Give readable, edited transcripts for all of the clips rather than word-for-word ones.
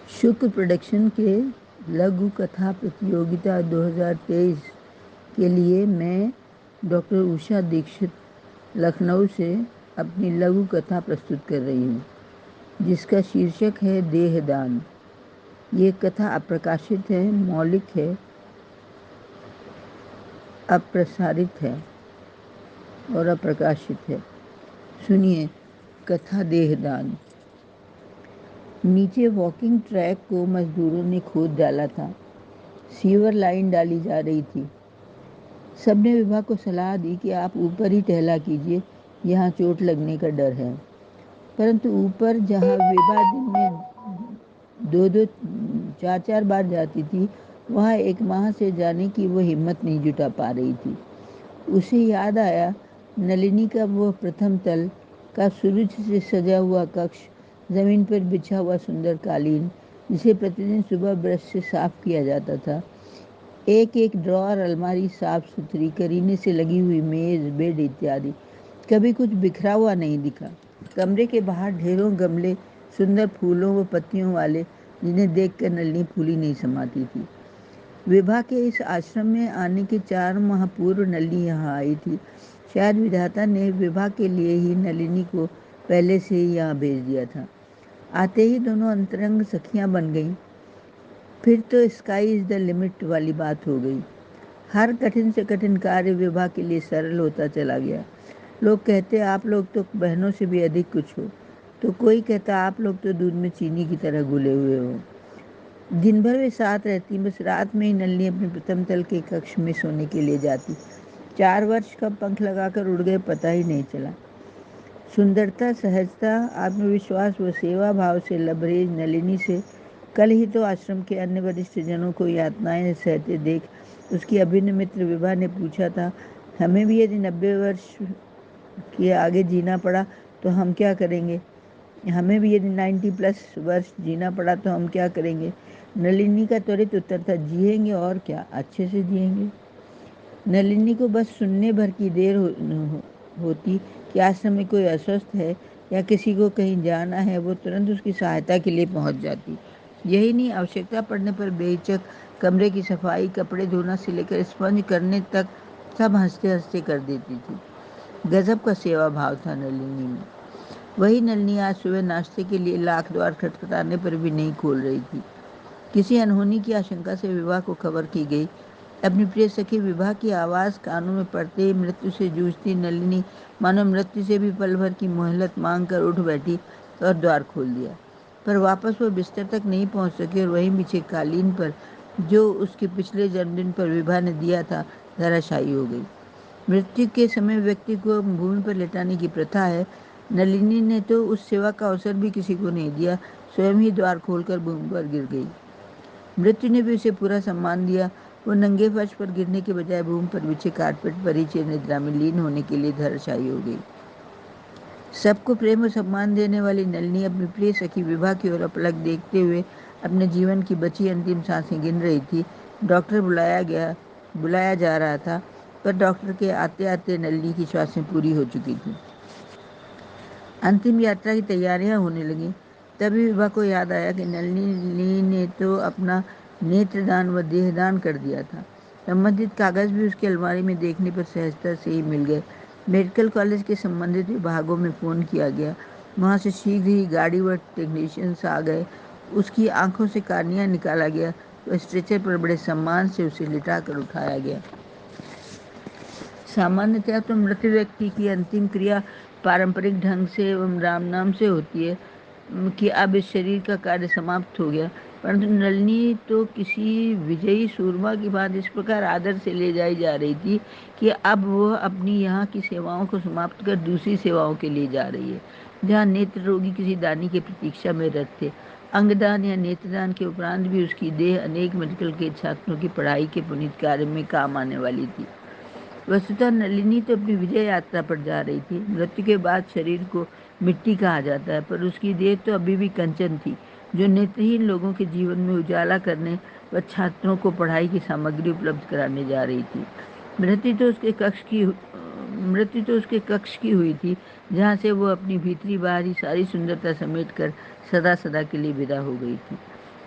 शुक्र प्रोडक्शन के लघु कथा प्रतियोगिता 2023 के लिए मैं डॉक्टर उषा दीक्षित लखनऊ से अपनी लघु कथा प्रस्तुत कर रही हूँ, जिसका शीर्षक है देहदान। ये कथा अप्रकाशित है, मौलिक है, अप्रसारित है और अप्रकाशित है। सुनिए कथा देहदान। नीचे वॉकिंग ट्रैक को मजदूरों ने खोद डाला था। सीवर लाइन डाली जा रही थी। सबने विभा को सलाह दी कि आप ऊपर ही टहला कीजिए, यहाँ चोट लगने का डर है। परंतु ऊपर जहाँ विभा दिन में 2-2, 4-4 बार जाती थी, वहाँ एक माह से जाने की वो हिम्मत नहीं जुटा पा रही थी। उसे याद आया नलिनी का वो प्रथम तल का सूरज से सजा हुआ कक्ष, जमीन पर बिछा हुआ सुंदर कालीन जिसे प्रतिदिन सुबह ब्रश से साफ किया जाता था, एक एक ड्रॉर, अलमारी साफ सुथरी, करीने से लगी हुई मेज, बेड इत्यादि। कभी कुछ बिखरा हुआ नहीं दिखा। कमरे के बाहर ढेरों गमले, सुंदर फूलों व पत्तियों वाले, जिन्हें देखकर नलिनी फूली नहीं समाती थी। विभा के इस आश्रम में आने के 4 माह पूर्व नलिनी यहाँ आई थी। शायद विधाता ने विभा के लिए ही नलिनी को पहले से ही यहाँ भेज दिया था। आते ही दोनों अंतरंग सखियाँ बन गईं। फिर तो स्काई इज द लिमिट वाली बात हो गई। हर कठिन से कठिन कार्य विभा के लिए सरल होता चला गया। लोग कहते आप लोग तो बहनों से भी अधिक कुछ हो, तो कोई कहता आप लोग तो दूध में चीनी की तरह घुले हुए हो। दिन भर वे साथ रहती, बस रात में ही नलिनी अपने प्रथम तल के कक्ष में सोने के लिए जाती। 4 वर्ष कब पंख लगाकर उड़ गए पता ही नहीं चला। सुंदरता, सहजता, आत्मविश्वास व सेवा भाव से लबरेज नलिनी से कल ही तो आश्रम के अन्य वरिष्ठ जनों को यातनाएं सहते देख उसकी अभिन्न मित्र विभा ने पूछा था, हमें भी यदि 90 वर्ष के आगे जीना पड़ा तो हम क्या करेंगे? हमें भी यदि 90+ वर्ष जीना पड़ा तो हम क्या करेंगे? नलिनी का त्वरित उत्तर था, जिएंगे और क्या, अच्छे से जिएंगे। नलिनी को बस सुनने भर की देर होती कि आश्रम में कोई अस्वस्थ है या किसी को कहीं जाना है, वो तुरंत उसकी सहायता के लिए पहुंच जाती। यही नहीं, आवश्यकता पड़ने पर बेहिचक कमरे की सफाई, कपड़े धोना से लेकर स्पंज करने तक सब हंसते हंसते कर देती थी। गजब का सेवा भाव था नलिनी में। वही नलिनी आज सुबह नाश्ते के लिए लाख द्वार खटखटाने पर भी नहीं खोल रही थी। किसी अनहोनी की आशंका से विभा को खबर की गई। अपनी प्रिय सखी विभा की आवाज़ कानों में पड़ते ही मृत्यु से जूझती नलिनी मानो मृत्यु से भी पल भर की मोहलत मांग कर उठ बैठी और द्वार खोल दिया। पर वापस वो बिस्तर तक नहीं पहुंच सकी और वहीं बिछे कालीन पर, जो उसके पिछले जन्मदिन पर विभा ने दिया था, धराशायी हो गई। मृत्यु के समय व्यक्ति को भूमि पर लेटाने की प्रथा है। नलिनी ने तो उस सेवा का अवसर भी किसी को नहीं दिया, स्वयं ही द्वार खोलकर भूमि पर गिर गई। मृत्यु ने भी उसे पूरा सम्मान दिया। वो नंगे फर्श पर गिरने के बजाय भूमि पर बिछे कारपेट पर ही चिर निद्रा में लीन होने के लिए धराशायी हो गई। सबको प्रेम और सम्मान देने वाली नलिनी अपनी प्रिय सखी विभा की ओर अपलक देखते हुए अपने जीवन की बची अंतिम सांसें गिन रही थी। डॉक्टर बुलाया जा रहा था, पर डॉक्टर के आते आते नलिनी की श्वासें पूरी हो चुकी थी। अंतिम यात्रा की तैयारियां होने लगीं। तभी विभा को याद आया कि नलिनी ने तो अपना नेत्रदान व देहदान कर दिया था। संबंधित कागज भी उसकी अलमारी में देखने पर सहजता से ही मिल गए। मेडिकल कॉलेज के संबंधित विभागों में फ़ोन किया गया। वहाँ से शीघ्र ही गाड़ी व टेक्नीशियंस आ गए। उसकी आंखों से कार्निया निकाला गया तो स्ट्रेचर पर बड़े सम्मान से उसे लिटा कर उठाया गया। सामान्यतः तो मृत व्यक्ति की अंतिम क्रिया पारंपरिक ढंग से एवं राम नाम से होती है कि अब इस शरीर का कार्य समाप्त हो गया, परंतु नलिनी तो किसी विजयी सूरमा की बात इस प्रकार आदर से ले जाई जा रही थी कि अब वो अपनी यहाँ की सेवाओं को समाप्त कर दूसरी सेवाओं के लिए जा रही है, जहाँ नेत्र रोगी किसी दानी की प्रतीक्षा में रत थे। अंगदान या नेत्रदान के उपरांत भी उसकी देह अनेक मेडिकल के छात्रों की पढ़ाई के पुनीत कार्य में काम आने वाली थी। वस्तुतः नलिनी तो अपनी विजय यात्रा पर जा रही थी। मृत्यु के बाद शरीर को मिट्टी कहा जाता है, पर उसकी देह तो अभी भी कंचन थी, जो नेत्रहीन लोगों के जीवन में उजाला करने व छात्रों को पढ़ाई की सामग्री उपलब्ध कराने जा रही थी। मृत्यु तो उसके कक्ष की हुई थी, जहाँ से वो अपनी भीतरी बाहरी सारी सुंदरता समेट कर सदा सदा के लिए विदा हो गई थी।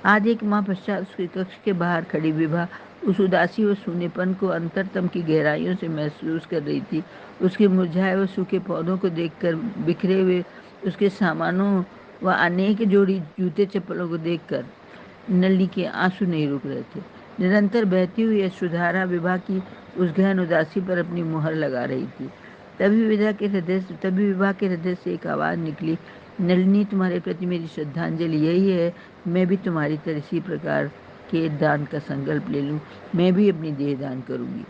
आज एक माह पश्चात उसके कक्ष के बाहर खड़ी विभा उस उदासी व सूनेपन को अंतरतम की गहराइयों से महसूस कर रही थी। उसके मुरझाए व सूखे पौधों को देखकर, बिखरे हुए उसके सामानों व अनेक जोड़ी जूते चप्पलों को देखकर नलिनी के आंसू नहीं रुक रहे थे। निरंतर बहती हुई अश्रुधारा विभा की उस गहन उदासी पर अपनी मुहर लगा रही थी। तभी विभा के हृदय से एक आवाज़ निकली, नलिनी, तुम्हारे प्रति मेरी श्रद्धांजलि यही है, मैं भी तुम्हारी तरह इसी प्रकार के दान का संकल्प ले लूं। मैं भी अपनी देह दान करूंगी।